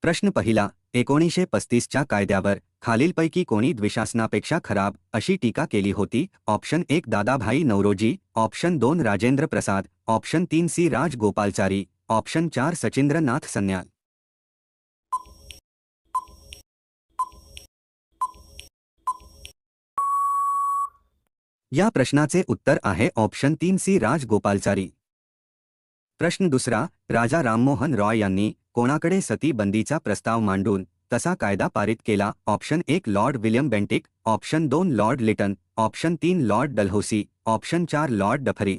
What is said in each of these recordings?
प्रश्न पहिला, 1935च्या कायद्यावर खालीलपैकी कोणी द्विशासनापेक्षा खराब अशी टीका केली होती? Option 1 Dadabhai Naoroji, option 2 Rajendra Prasad, option 3 C Rajagopalachari, option 4 Sachindranath Sanyal. या प्रश्नाचे उत्तर आहे ऑप्शन 3 सी राजगोपालचारी. प्रश्न दुसरा, राजा राममोहन रॉय यांनी कोणाकडे सती बंदीचा प्रस्ताव मांडून तसा कायदा पारित केला? Option 1 Lord William Bentinck, option 2 Lord Lytton, option 3 Lord Dalhousie, option 4 Lord Dufferin.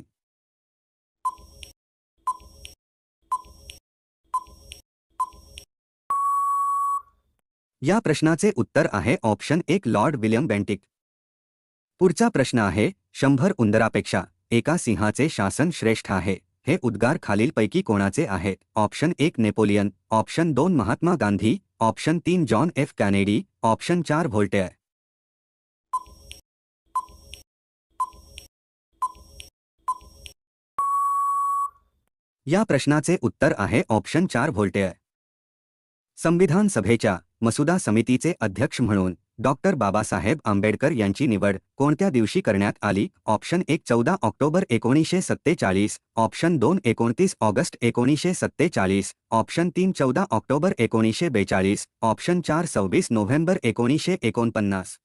या प्रश्नाचे उत्तर आहे ऑप्शन 1 लॉर्ड विल्यम बेंटिक. पुढचा प्रश्न आहे, 100 उंदरापेक्षा एका सिंहाचे शासन श्रेष्ठ आहे हे उद्गार खालीलपैकी कोणाचे आहेत? Option 1 Napoleon, option 2 Mahatma Gandhi, option 3 John F Kennedy, option 4 व्होल्टेअर. या प्रश्नाचे उत्तर आहे ऑप्शन 4 व्होल्टेअर. संविधान सभेच्या मसुदा समितीचे अध्यक्ष म्हणून डॉक्टर बाबासाहेब आंबेडकर यांची निवड कोणत्या दिवशी करण्यात आली? Option 1 14 October 1947, option 2 29 August 1947, option 3 14 October 1942, option 4 26 November 1949.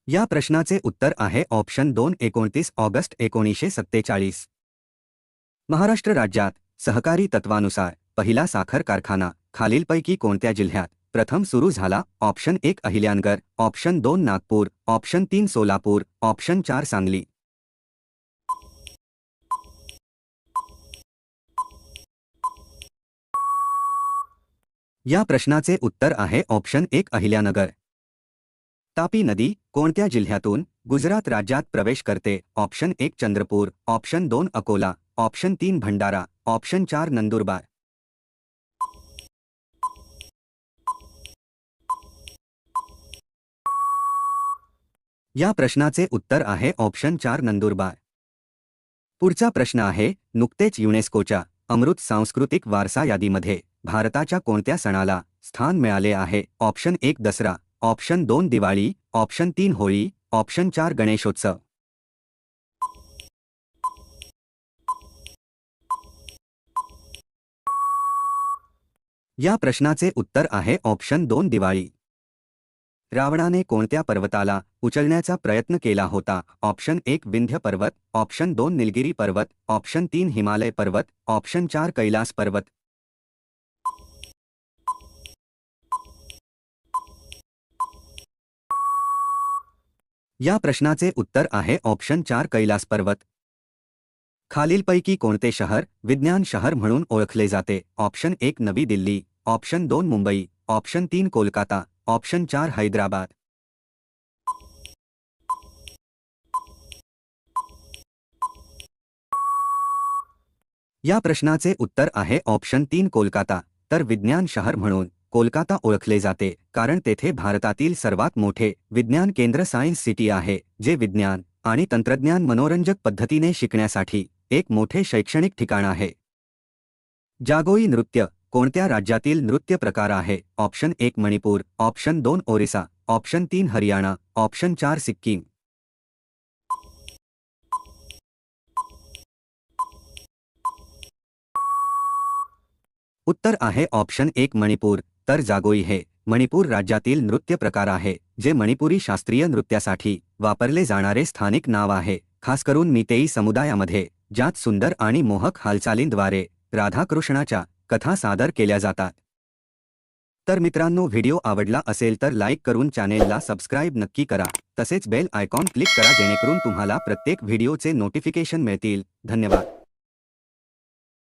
या प्रश्नाचे उत्तर आहे ऑप्शन 2 29 ऑगस्ट 1947. महाराष्ट्र राज्यात सहकारी तत्वानुसार पहिला साखर कारखाना खालीलपैकी कोणत्या जिल्ह्यात प्रथम सुरू झाला? Option 1 Ahilyanagar, option 2 Nagpur, option 3 Solapur, option 4 Sangli. या प्रश्नाचे उत्तर आहे ऑप्शन 1 अहिल्यानगर. तापी नदी कोणत्या जिल्ह्यातून गुजरात राज्यात प्रवेश करते? Option 1 Chandrapur, option 2 Akola, option 3 Bhandara, option 4 Nandurbar. या प्रश्नाचे उत्तर आहे ऑप्शन 4 नंदुरबार. पुढचा प्रश्न आहे, नुकतेच युनेस्कोच्या अमृत सांस्कृतिक वारसा यादीमध्ये भारताच्या कोणत्या सणाला स्थान मिळाले आहे? Option 1 Dussehra, option 2 Diwali, option 3 Holi, option 4 Ganeshotsav. या प्रश्नाचे उत्तर आहे ऑप्शन 2 दिवाळी. रावणाने कोणत्या पर्वताला उचलण्याचा प्रयत्न केला होता? ऑप्शन 1 विंध्य पर्वत, ऑप्शन 2 निलगिरी पर्वत, ऑप्शन 3 हिमालय पर्वत, ऑप्शन 4 कैलास पर्वत. या प्रश्नाचे उत्तर आहे ऑप्शन 4 कैलास पर्वत. खालीलपैकी कोणते शहर विज्ञान शहर म्हणून ओळखले जाते? ऑप्शन 1 नवी Delhi, option 2 Mumbai, option 3 Kolkata, option 4 Hyderabad. या प्रश्नाचे उत्तर आहे ऑप्शन 3 कोलकाता. तर विज्ञान शहर म्हणून कोलकाता ओळखले जाते कारण तेथे भारतातील सर्वात मोठे विज्ञान केंद्र सायन्स सिटी आहे, जे विज्ञान आणि तंत्रज्ञान मनोरंजक पद्धतीने शिकण्यासाठी एक मोठे शैक्षणिक ठिकाण आहे. जागोई नृत्य कोणत्या राज्यातील नृत्य प्रकार आहे? Option 1 Manipur, option 2 Orissa, option 3 Haryana, option 4 Sikkim. उत्तर आहे ऑप्शन 1 मणिपूर. तर जागोई हे मणिपूर राज्यातील नृत्य प्रकार आहे, जे मणिपुरी शास्त्रीय नृत्यासाठी वापरले जाणारे स्थानिक नाव आहे, खास करून मीतेई समुदायामध्ये, ज्यात सुंदर आणि मोहक हालचालींद्वारे राधाकृष्णाच्या कथा सादर केल्या जातात. तर मित्रांनो, व्हिडिओ आवडला असेल तर लाईक करून चॅनेलला सबस्क्राईब नक्की करा. तसेच बेल आयकॉन क्लिक करा जेणेकरून तुम्हाला प्रत्येक व्हिडिओचे नोटिफिकेशन मिळतील. धन्यवाद.